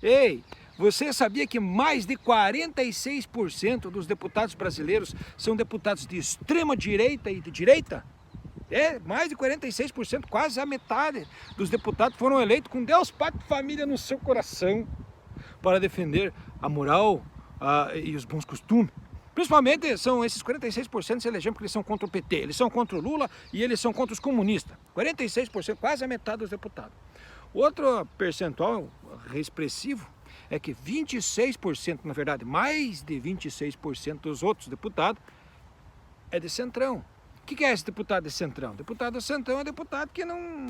Ei, você sabia que mais de 46% dos deputados brasileiros são deputados de extrema direita e de direita? Mais de 46%, quase a metade dos deputados foram eleitos com Deus, pátria e família no seu coração para defender a moral e os bons costumes. Principalmente são esses 46% se elegeram porque eles são contra o PT, eles são contra o Lula e eles são contra os comunistas. 46%, quase a metade dos deputados. Outro percentual expressivo é que 26%, na verdade, mais de 26% dos outros deputados é de centrão. O que é esse deputado de centrão? Deputado de centrão é deputado que não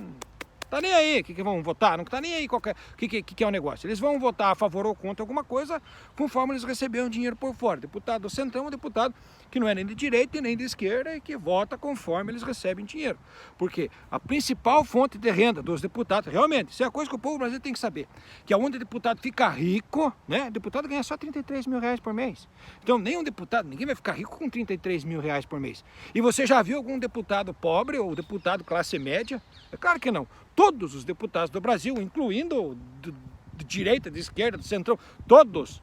tá nem aí, que vão votar, não tá nem aí qualquer, que é o negócio. Eles vão votar a favor ou contra alguma coisa conforme eles receberam dinheiro por fora. Deputado do centrão é um deputado que não é nem de direita e nem de esquerda e que vota conforme eles recebem dinheiro. Porque a principal fonte de renda dos deputados, realmente, isso é a coisa que o povo brasileiro tem que saber, que aonde o deputado fica rico, né? O deputado ganha só 33 mil reais por mês. Então nenhum deputado, ninguém vai ficar rico com 33 mil reais por mês. E você já viu algum deputado pobre ou deputado classe média? É claro que não. Todos os deputados do Brasil, incluindo de direita, de esquerda, do centrão, todos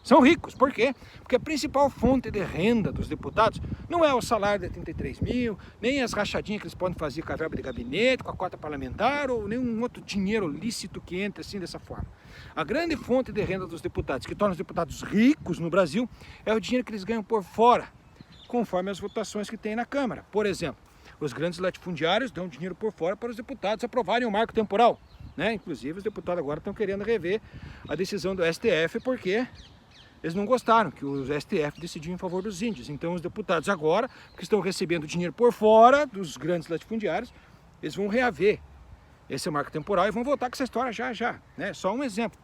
são ricos. Por quê? Porque a principal fonte de renda dos deputados não é o salário de 33 mil, nem as rachadinhas que eles podem fazer com a verba de gabinete, com a cota parlamentar, ou nenhum outro dinheiro lícito que entre assim dessa forma. A grande fonte de renda dos deputados, que torna os deputados ricos no Brasil, é o dinheiro que eles ganham por fora, conforme as votações que tem na Câmara. Por exemplo, os grandes latifundiários dão dinheiro por fora para os deputados aprovarem o marco temporal, né? Inclusive os deputados agora estão querendo rever a decisão do STF porque eles não gostaram que o STF decidiu em favor dos índios. Então os deputados agora, que estão recebendo dinheiro por fora dos grandes latifundiários, eles vão reaver esse marco temporal e vão voltar com essa história já, né? Só um exemplo.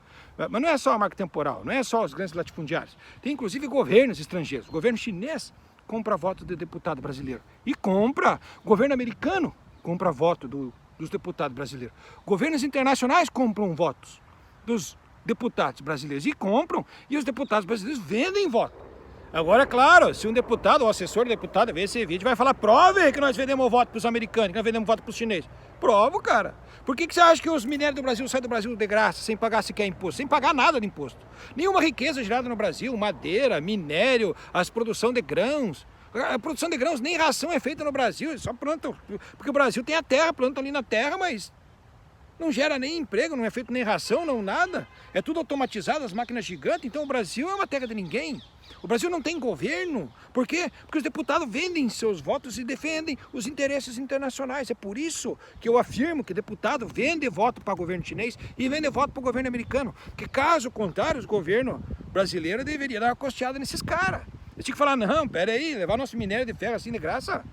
Mas não é só o marco temporal, não é só os grandes latifundiários. Tem inclusive governos estrangeiros. O governo chinês compra voto de deputado brasileiro. E compra, o governo americano compra voto dos deputados brasileiros. Governos internacionais compram votos dos deputados brasileiros. E compram, e os deputados brasileiros vendem voto. Agora, claro, se um deputado ou assessor de deputado ver esse vídeo, vai falar, prove que nós vendemos voto para os americanos, que nós vendemos voto para os chineses. Provo, cara. Por que você acha que os minérios do Brasil saem do Brasil de graça, sem pagar sequer imposto? Sem pagar nada de imposto. Nenhuma riqueza gerada no Brasil, madeira, minério, as produção de grãos. A produção de grãos, nem ração é feita no Brasil, só planta. Porque o Brasil tem a terra, planta ali na terra, mas não gera nem emprego, não é feito nem ração, não nada. É tudo automatizado, as máquinas gigantes. Então o Brasil é uma terra de ninguém. O Brasil não tem governo. Por quê? Porque os deputados vendem seus votos e defendem os interesses internacionais. É por isso que eu afirmo que deputado vende voto para o governo chinês e vende voto para o governo americano. Porque caso contrário, o governo brasileiro deveria dar uma costeada nesses caras. Eles tinham que falar, não, pera aí, levar nosso minério de ferro assim de graça.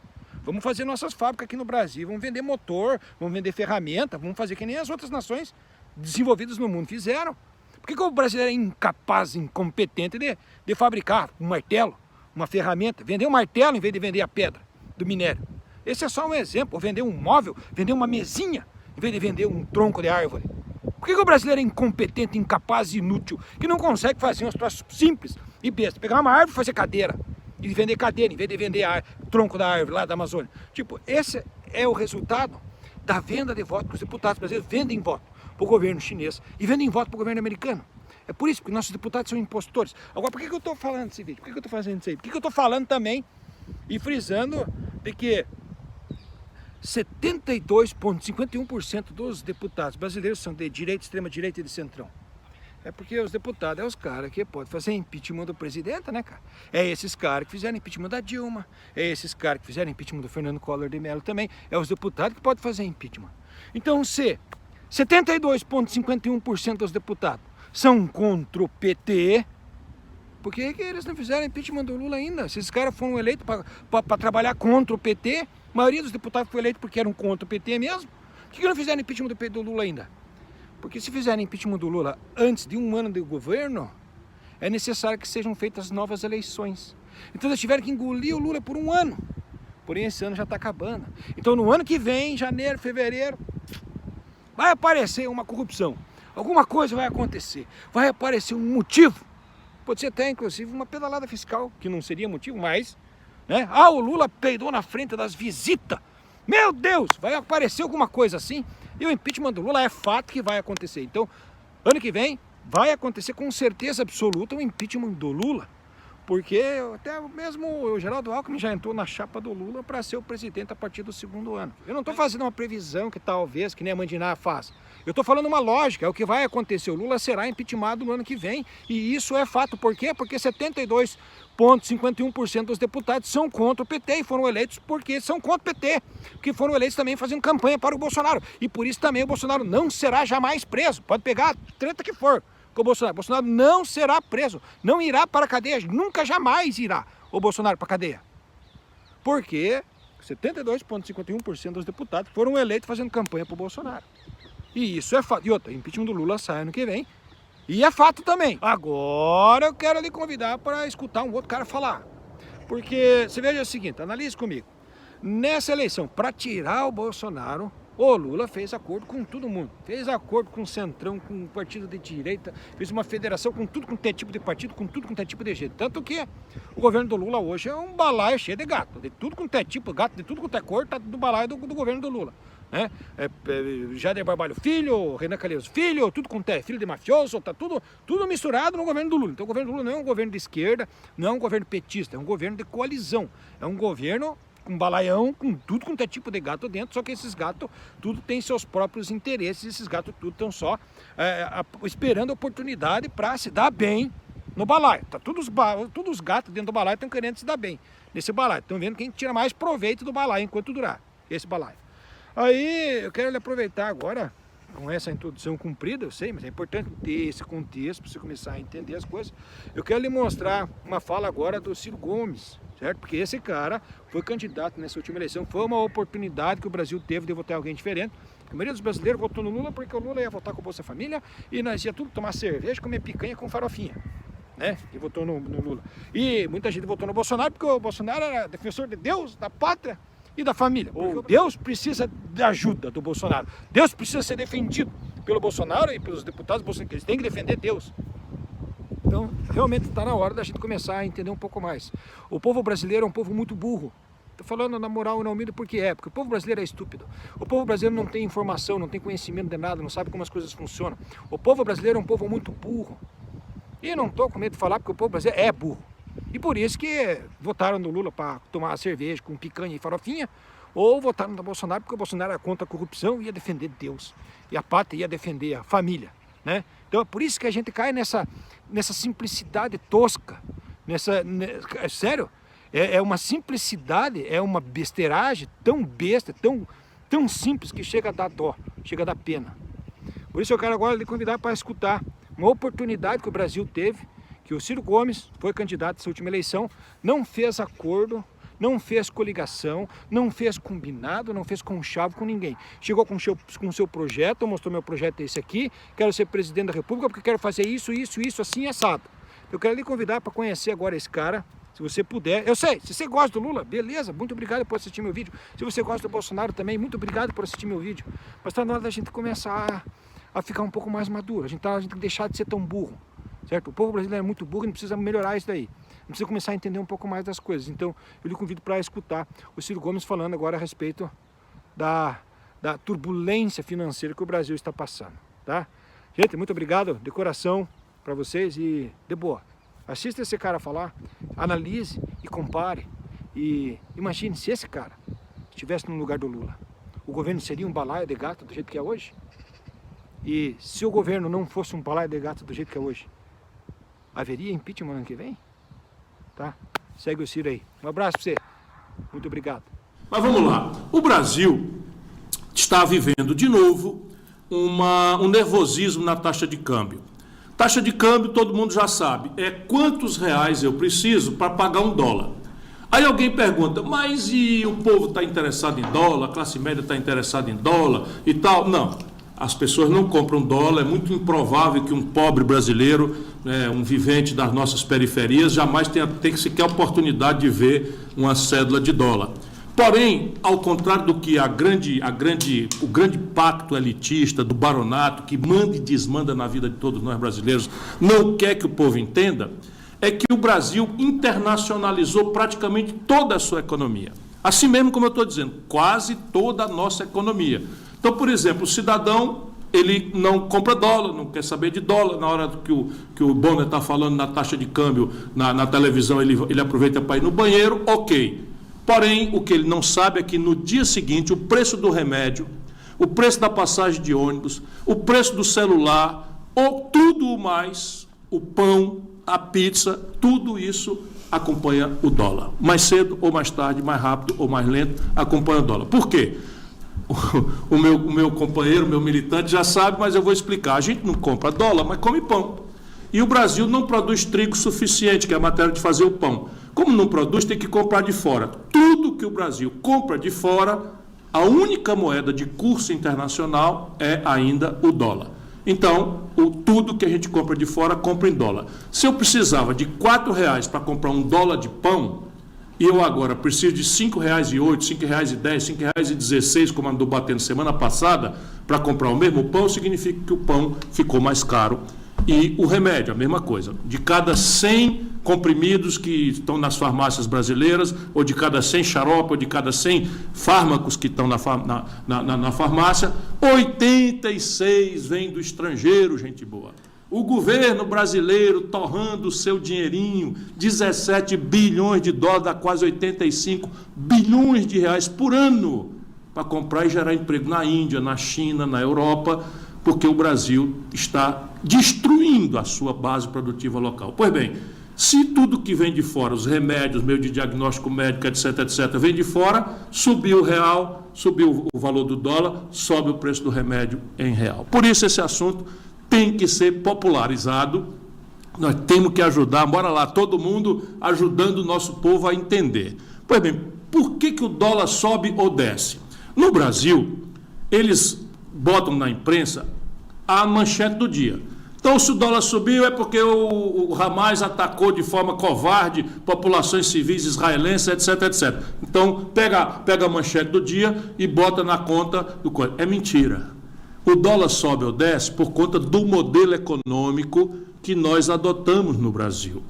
Vamos fazer nossas fábricas aqui no Brasil, vamos vender motor, vamos vender ferramenta, vamos fazer que nem as outras nações desenvolvidas no mundo fizeram. Por que o brasileiro é incapaz, incompetente de fabricar um martelo, uma ferramenta, vender um martelo em vez de vender a pedra do minério? Esse é só um exemplo, ou vender um móvel, vender uma mesinha, em vez de vender um tronco de árvore. Por que o brasileiro é incompetente, incapaz e inútil, que não consegue fazer uns troços simples e besta? Pegar uma árvore e fazer cadeira, e vender cadeira, em vez de vender o tronco da árvore lá da Amazônia. Tipo, esse é o resultado da venda de voto, que os deputados brasileiros vendem voto para o governo chinês e vendem voto para o governo americano. É por isso que nossos deputados são impostores. Agora, por que eu estou falando desse vídeo? Por que eu estou fazendo isso aí? Por que eu estou falando também e frisando de que 72,51% dos deputados brasileiros são de direita, extrema direita e de centrão? É porque os deputados é os caras que podem fazer impeachment do presidente, né, cara? É esses caras que fizeram impeachment da Dilma, é esses caras que fizeram impeachment do Fernando Collor de Mello também, é os deputados que podem fazer impeachment. Então, se 72,51% dos deputados são contra o PT, por que eles não fizeram impeachment do Lula ainda? Se esses caras foram eleitos para trabalhar contra o PT, a maioria dos deputados foi eleito porque eram contra o PT mesmo, por que não fizeram impeachment do Lula ainda? Porque se fizerem impeachment do Lula antes de um ano de governo, é necessário que sejam feitas novas eleições. Então eles tiveram que engolir o Lula por um ano. Porém esse ano já está acabando. Então no ano que vem, janeiro, fevereiro, vai aparecer uma corrupção. Alguma coisa vai acontecer. Vai aparecer um motivo. Pode ser até inclusive uma pedalada fiscal, que não seria motivo, mas, né? O Lula peidou na frente das visitas. Meu Deus, vai aparecer alguma coisa assim. E o impeachment do Lula é fato que vai acontecer. Então, ano que vem, vai acontecer com certeza absoluta o impeachment do Lula, porque até mesmo o Geraldo Alckmin já entrou na chapa do Lula para ser o presidente a partir do segundo ano. Eu não estou fazendo uma previsão que talvez, que nem a Mandiná faz. Eu estou falando uma lógica, é o que vai acontecer. O Lula será impeachmentado no ano que vem, e isso é fato. Por quê? Porque 72,51% dos deputados são contra o PT e foram eleitos porque são contra o PT, porque foram eleitos também fazendo campanha para o Bolsonaro. E por isso também o Bolsonaro não será jamais preso. Pode pegar a treta que for com o Bolsonaro. Bolsonaro não será preso, não irá para a cadeia, nunca jamais irá o Bolsonaro para a cadeia. Porque 72,51% dos deputados foram eleitos fazendo campanha para o Bolsonaro. E isso é fato. E outra, impeachment do Lula sai ano que vem. E é fato também. Agora eu quero lhe convidar para escutar um outro cara falar. Porque, você veja o seguinte, analise comigo. Nessa eleição, para tirar o Bolsonaro, o Lula fez acordo com todo mundo. Fez acordo com o Centrão, com o partido de direita, fez uma federação com tudo quanto é tipo de partido, com tudo quanto é tipo de jeito. Tanto que o governo do Lula hoje é um balaio cheio de gato. De tudo quanto é tipo, gato de tudo quanto é cor, tá do balaio do governo do Lula. Né? Jader Barbalho Filho, Renan Calheiros Filho, tudo quanto é filho de mafioso, tá tudo misturado no governo do Lula. Então o governo do Lula não é um governo de esquerda, não é um governo petista, é um governo de coalizão. É um governo com balaião, com tudo quanto é tipo de gato dentro, só que esses gatos, tudo tem seus próprios interesses, esses gatos tudo estão só esperando a oportunidade para se dar bem no balaio. Tá, todos os gatos dentro do balaio estão querendo se dar bem nesse balaio, estão vendo quem tira mais proveito do balaio enquanto durar esse balaio. Aí eu quero lhe aproveitar agora, com essa introdução cumprida, eu sei, mas é importante ter esse contexto para você começar a entender as coisas. Eu quero lhe mostrar uma fala agora do Ciro Gomes, certo? Porque esse cara foi candidato nessa última eleição, foi uma oportunidade que o Brasil teve de votar alguém diferente. A maioria dos brasileiros votou no Lula porque o Lula ia votar com o Bolsa Família e nós ia tudo tomar cerveja, comer picanha com farofinha, né? E votou no Lula. E muita gente votou no Bolsonaro porque o Bolsonaro era defensor de Deus, da pátria e da família. Porque Deus precisa da ajuda do Bolsonaro. Deus precisa ser defendido pelo Bolsonaro e pelos deputados bolsonaristas. Eles têm que defender Deus. Então, realmente está na hora da gente começar a entender um pouco mais. O povo brasileiro é um povo muito burro. Estou falando na moral e na humilde porque o povo brasileiro é estúpido. O povo brasileiro não tem informação, não tem conhecimento de nada, não sabe como as coisas funcionam. O povo brasileiro é um povo muito burro. E não estou com medo de falar porque o povo brasileiro é burro. E por isso que votaram no Lula para tomar cerveja com picanha e farofinha, ou votaram no Bolsonaro porque o Bolsonaro era contra a corrupção e ia defender Deus. E a pátria ia defender a família, né? Então é por isso que a gente cai nessa simplicidade tosca. Sério, é uma simplicidade, é uma besteiragem tão besta, tão simples que chega a dar dó, chega a dar pena. Por isso eu quero agora lhe convidar para escutar uma oportunidade que o Brasil teve, que o Ciro Gomes foi candidato nessa última eleição, não fez acordo, não fez coligação, não fez combinado, não fez conchavo com ninguém. Chegou com o seu projeto, mostrou meu projeto é esse aqui, quero ser presidente da República porque quero fazer isso, assim, assado. Eu quero lhe convidar para conhecer agora esse cara, se você puder. Eu sei, se você gosta do Lula, beleza, muito obrigado por assistir meu vídeo. Se você gosta do Bolsonaro também, muito obrigado por assistir meu vídeo. Mas está na hora da gente começar a ficar um pouco mais maduro, a gente tem que deixar de ser tão burro. Certo? O povo brasileiro é muito burro e não precisa melhorar isso daí. Não precisa começar a entender um pouco mais das coisas. Então, eu lhe convido para escutar o Ciro Gomes falando agora a respeito da turbulência financeira que o Brasil está passando. Tá? Gente, muito obrigado de coração para vocês e de boa. Assista esse cara falar, analise e compare. E imagine se esse cara estivesse no lugar do Lula. O governo seria um balaio de gato do jeito que é hoje? E se o governo não fosse um balaio de gato do jeito que é hoje, haveria impeachment ano que vem? Tá? Segue o Ciro aí. Um abraço para você. Muito obrigado. Mas vamos lá. O Brasil está vivendo de novo um nervosismo na taxa de câmbio. Taxa de câmbio, todo mundo já sabe, é quantos reais eu preciso para pagar um dólar. Aí alguém pergunta, mas e o povo está interessado em dólar, a classe média está interessada em dólar e tal? Não. As pessoas não compram dólar, é muito improvável que um pobre brasileiro, um vivente das nossas periferias, jamais tenha sequer a oportunidade de ver uma cédula de dólar. Porém, ao contrário do que o grande pacto elitista do baronato, que manda e desmanda na vida de todos nós brasileiros, não quer que o povo entenda, é que o Brasil internacionalizou praticamente toda a sua economia. Assim mesmo como eu estou dizendo, quase toda a nossa economia. Então, por exemplo, o cidadão ele não compra dólar, não quer saber de dólar. Na hora que o Bonner está falando na taxa de câmbio na televisão, ele aproveita para ir no banheiro, ok. Porém, o que ele não sabe é que no dia seguinte, o preço do remédio, o preço da passagem de ônibus, o preço do celular, ou tudo o mais, o pão, a pizza, tudo isso acompanha o dólar. Mais cedo ou mais tarde, mais rápido ou mais lento, acompanha o dólar. Por quê? O meu companheiro, meu militante já sabe, mas eu vou explicar. A gente não compra dólar, mas come pão. E o Brasil não produz trigo suficiente, que é a matéria de fazer o pão. Como não produz, tem que comprar de fora. Tudo que o Brasil compra de fora, a única moeda de curso internacional é ainda o dólar. Então, tudo que a gente compra de fora, compra em dólar. Se eu precisava de R$4 para comprar $1 de pão, e eu agora preciso de R$5,08, R$5,10, R$5,16, como andou batendo semana passada, para comprar o mesmo pão, significa que o pão ficou mais caro. E o remédio, a mesma coisa. De cada 100 comprimidos que estão nas farmácias brasileiras, ou de cada 100 xarope, ou de cada 100 fármacos que estão na farmácia, 86 vêm do estrangeiro, gente boa. O governo brasileiro torrando o seu dinheirinho, 17 bilhões de dólares, dá quase 85 bilhões de reais por ano, para comprar e gerar emprego na Índia, na China, na Europa, porque o Brasil está destruindo a sua base produtiva local. Pois bem, se tudo que vem de fora, os remédios, meio de diagnóstico médico, etc., vem de fora, subiu o real, subiu o valor do dólar, sobe o preço do remédio em real. Por isso esse assunto tem que ser popularizado, nós temos que ajudar, bora lá, todo mundo ajudando o nosso povo a entender. Pois bem, por que o dólar sobe ou desce? No Brasil, eles botam na imprensa a manchete do dia. Então, se o dólar subiu é porque o Hamas atacou de forma covarde populações civis israelenses, etc. Então, pega a manchete do dia e bota na conta do coisa. É mentira. O dólar sobe ou desce por conta do modelo econômico que nós adotamos no Brasil.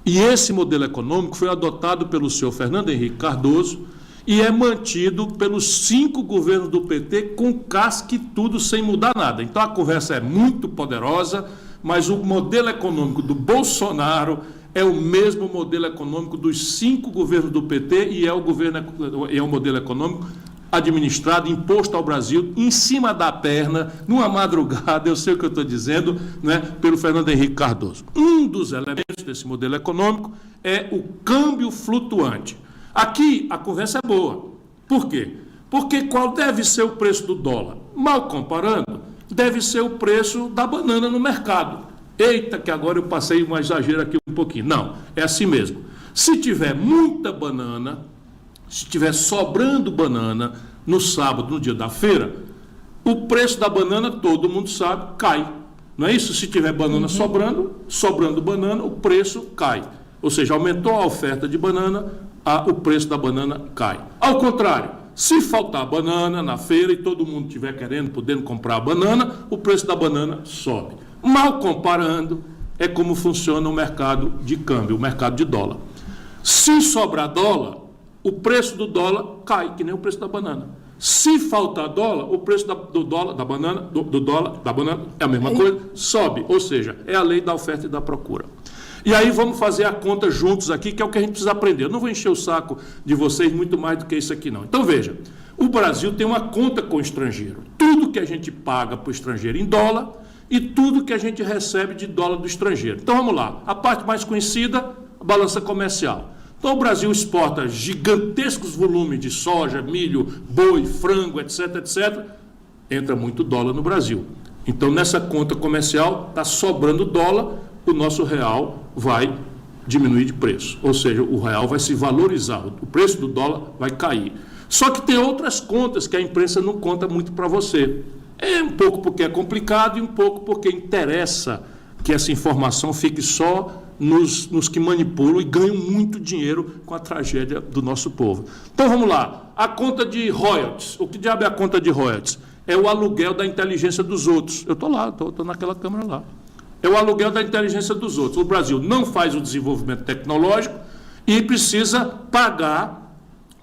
E esse modelo econômico foi adotado pelo senhor Fernando Henrique Cardoso e é mantido pelos 5 governos do PT com casca e tudo, sem mudar nada. Então a conversa é muito poderosa, mas o modelo econômico do Bolsonaro é o mesmo modelo econômico dos 5 governos do PT e é o modelo econômico administrado, imposto ao Brasil, em cima da perna, numa madrugada, eu sei o que eu estou dizendo, né, pelo Fernando Henrique Cardoso. Um dos elementos desse modelo econômico é o câmbio flutuante. Aqui a conversa é boa. Por quê? Porque qual deve ser o preço do dólar? Mal comparando, deve ser o preço da banana no mercado. Eita, que agora eu passei um exagero aqui um pouquinho. Não, é assim mesmo. Se tiver muita banana, se estiver sobrando banana no sábado, no dia da feira, o preço da banana, todo mundo sabe, cai. Não é isso? Se tiver banana sobrando banana, o preço cai. Ou seja, aumentou a oferta de banana, o preço da banana cai. Ao contrário, se faltar banana na feira e todo mundo estiver podendo comprar a banana, o preço da banana sobe. Mal comparando, é como funciona o mercado de câmbio, o mercado de dólar. Se sobrar dólar, o preço do dólar cai, que nem o preço da banana. Se faltar dólar, o preço da banana é a mesma coisa, sobe. Ou seja, é a lei da oferta e da procura. E aí vamos fazer a conta juntos aqui, que é o que a gente precisa aprender. Eu não vou encher o saco de vocês muito mais do que isso aqui, não. Então veja, o Brasil tem uma conta com o estrangeiro. Tudo que a gente paga para o estrangeiro em dólar e tudo que a gente recebe de dólar do estrangeiro. Então vamos lá, a parte mais conhecida, a balança comercial. Então o Brasil exporta gigantescos volumes de soja, milho, boi, frango, etc. Entra muito dólar no Brasil. Então nessa conta comercial está sobrando dólar, o nosso real vai diminuir de preço. Ou seja, o real vai se valorizar, o preço do dólar vai cair. Só que tem outras contas que a imprensa não conta muito para você. É um pouco porque é complicado e um pouco porque interessa que essa informação fique só nos que manipulam e ganham muito dinheiro com a tragédia do nosso povo. Então vamos lá, a conta de royalties. O que diabo é a conta de royalties? É o aluguel da inteligência dos outros. Eu estou lá, estou naquela câmara lá. É o aluguel da inteligência dos outros. O Brasil não faz o desenvolvimento tecnológico e precisa pagar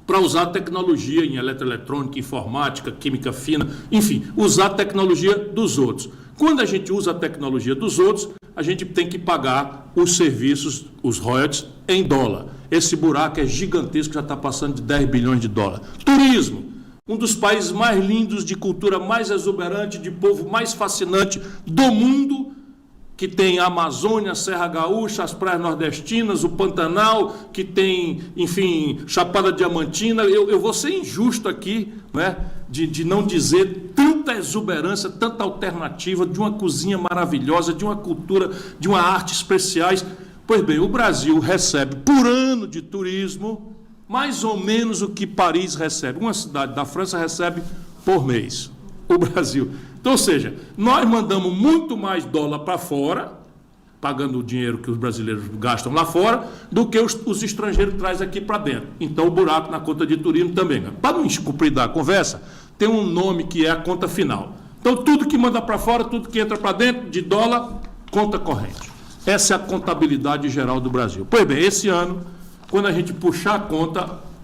para usar tecnologia em eletroeletrônica, informática, química fina, enfim, usar a tecnologia dos outros. Quando a gente usa a tecnologia dos outros, a gente tem que pagar os serviços, os royalties, em dólar. Esse buraco é gigantesco, já está passando de 10 bilhões de dólares. Turismo, um dos países mais lindos, de cultura mais exuberante, de povo mais fascinante do mundo, que tem a Amazônia, a Serra Gaúcha, as praias nordestinas, o Pantanal, que tem, enfim, Chapada Diamantina. Eu vou ser injusto aqui, né, de não dizer tanta exuberância, tanta alternativa, de uma cozinha maravilhosa, de uma cultura, de uma arte especiais. Pois bem, o Brasil recebe por ano de turismo mais ou menos o que Paris recebe. Uma cidade da França recebe por mês. O Brasil. Então, ou seja, nós mandamos muito mais dólar para fora, pagando o dinheiro que os brasileiros gastam lá fora, do que os estrangeiros trazem aqui para dentro. Então, o buraco na conta de turismo também. Para não compridar a conversa, tem um nome que é a conta final. Então, tudo que manda para fora, tudo que entra para dentro, de dólar, conta corrente. Essa é a contabilidade geral do Brasil. Pois bem, esse ano, quando a gente puxar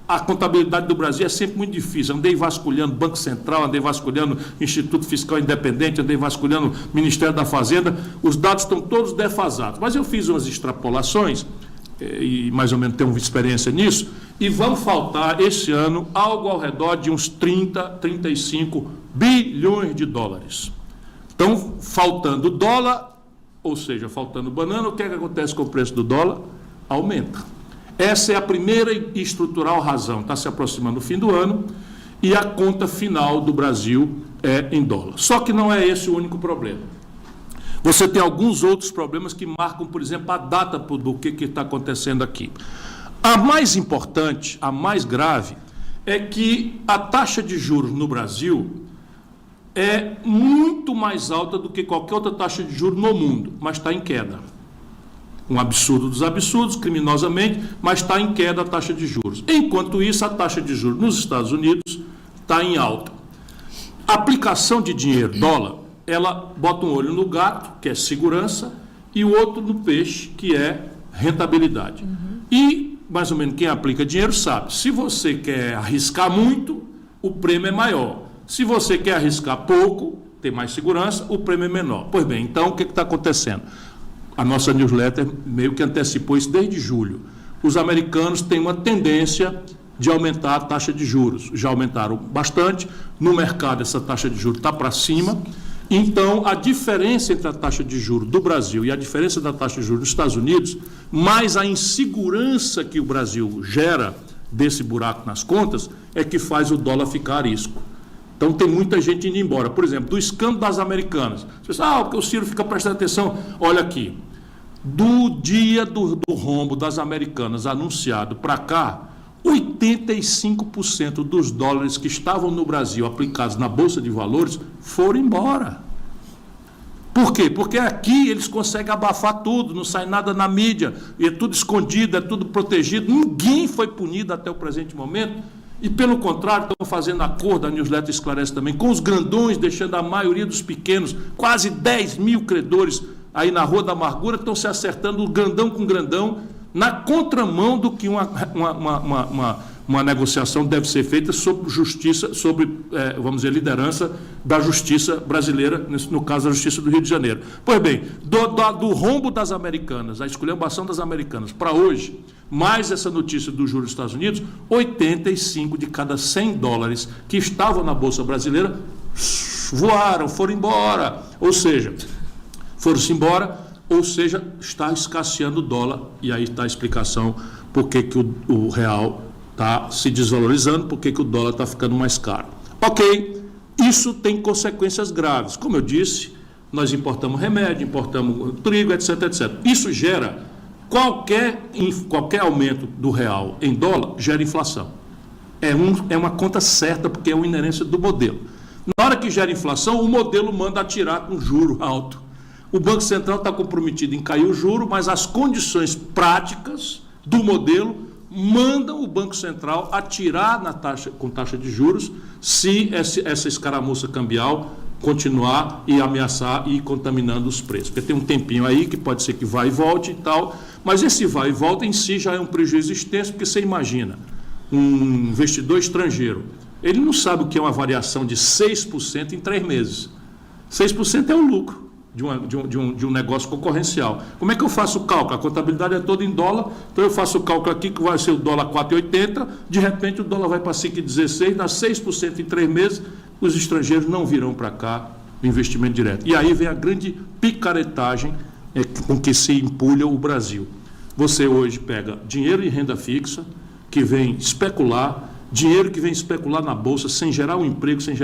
a contabilidade do Brasil é sempre muito difícil. Andei vasculhando Banco Central, andei vasculhando Instituto Fiscal Independente, andei vasculhando Ministério da Fazenda. Os dados estão todos defasados. Mas eu fiz umas extrapolações, e mais ou menos tenho uma experiência nisso, e vão faltar esse ano algo ao redor de uns 30, 35 bilhões de dólares. Então, faltando dólar, ou seja, faltando banana, o que é que acontece com o preço do dólar? Aumenta. Essa é a primeira e estrutural razão. Está se aproximando o fim do ano e a conta final do Brasil é em dólar. Só que não é esse o único problema. Você tem alguns outros problemas que marcam, por exemplo, a data do que está acontecendo aqui. A mais importante, a mais grave, é que a taxa de juros no Brasil é muito mais alta do que qualquer outra taxa de juros no mundo, mas está em queda. Um absurdo dos absurdos, criminosamente, mas está em queda a taxa de juros. Enquanto isso, a taxa de juros nos Estados Unidos está em alta. A aplicação de dinheiro, dólar, ela bota um olho no gato, que é segurança, e o outro no peixe, que é rentabilidade. E, mais ou menos, quem aplica dinheiro sabe, se você quer arriscar muito, o prêmio é maior. Se você quer arriscar pouco, tem mais segurança, o prêmio é menor. Pois bem, então, o que está acontecendo? A nossa newsletter meio que antecipou isso desde julho. Os americanos têm uma tendência de aumentar a taxa de juros. Já aumentaram bastante. No mercado, essa taxa de juros está para cima. Então, a diferença entre a taxa de juros do Brasil e a diferença da taxa de juros dos Estados Unidos, mais a insegurança que o Brasil gera desse buraco nas contas, é que faz o dólar ficar a risco. Então, tem muita gente indo embora. Por exemplo, do escândalo das americanas. Você pensa, porque o Ciro fica prestando atenção. Olha aqui, do dia do rombo das americanas anunciado para cá, 85% dos dólares que estavam no Brasil aplicados na Bolsa de Valores foram embora. Por quê? Porque aqui eles conseguem abafar tudo, não sai nada na mídia, é tudo escondido, é tudo protegido, ninguém foi punido até o presente momento. E, pelo contrário, estão fazendo acordo, a newsletter esclarece também, com os grandões, deixando a maioria dos pequenos, quase 10 mil credores aí na Rua da Amargura, estão se acertando o grandão com grandão, na contramão do que uma negociação deve ser feita sobre justiça, sobre, vamos dizer, liderança da justiça brasileira, no caso, a justiça do Rio de Janeiro. Pois bem, do rombo das americanas, a esculhambação das americanas, para hoje, mais essa notícia do juros dos Estados Unidos, 85 de cada 100 dólares que estavam na Bolsa Brasileira voaram, foram embora. Ou seja, foram-se embora, ou seja, está escasseando o dólar. E aí está a explicação por que o real está se desvalorizando, por que o dólar está ficando mais caro. Ok, isso tem consequências graves. Como eu disse, nós importamos remédio, importamos trigo, etc, etc. Isso gera... Qualquer aumento do real em dólar gera inflação. É uma conta certa, porque é uma inerência do modelo. Na hora que gera inflação, o modelo manda atirar com juro alto. O Banco Central está comprometido em cair o juro, mas as condições práticas do modelo mandam o Banco Central atirar com taxa de juros se essa escaramuça cambial continuar e ameaçar e ir contaminando os preços. Porque tem um tempinho aí que pode ser que vá e volte e tal, mas esse vai e volta em si já é um prejuízo extenso, porque você imagina, um investidor estrangeiro, ele não sabe o que é uma variação de 6% em 3 meses. 6% é o lucro de um negócio concorrencial. Como é que eu faço o cálculo? A contabilidade é toda em dólar, então eu faço o cálculo aqui que vai ser o dólar 4,80, de repente o dólar vai para 5,16, dá 6% em 3 meses, os estrangeiros não virão para cá o investimento direto. E aí vem a grande picaretagem com que se empulha o Brasil. Você hoje pega dinheiro em renda fixa, que vem especular, dinheiro que vem especular na bolsa sem gerar um emprego, sem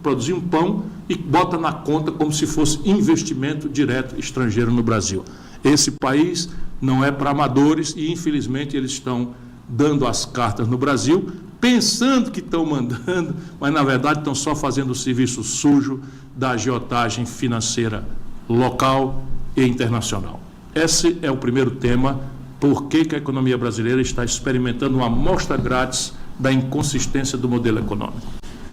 produzir um pão, e bota na conta como se fosse investimento direto estrangeiro no Brasil. Esse país não é para amadores e, infelizmente, eles estão dando as cartas no Brasil, pensando que estão mandando, mas, na verdade, estão só fazendo o serviço sujo da agiotagem financeira local e internacional. Esse é o primeiro tema. Por que a economia brasileira está experimentando uma amostra grátis da inconsistência do modelo econômico?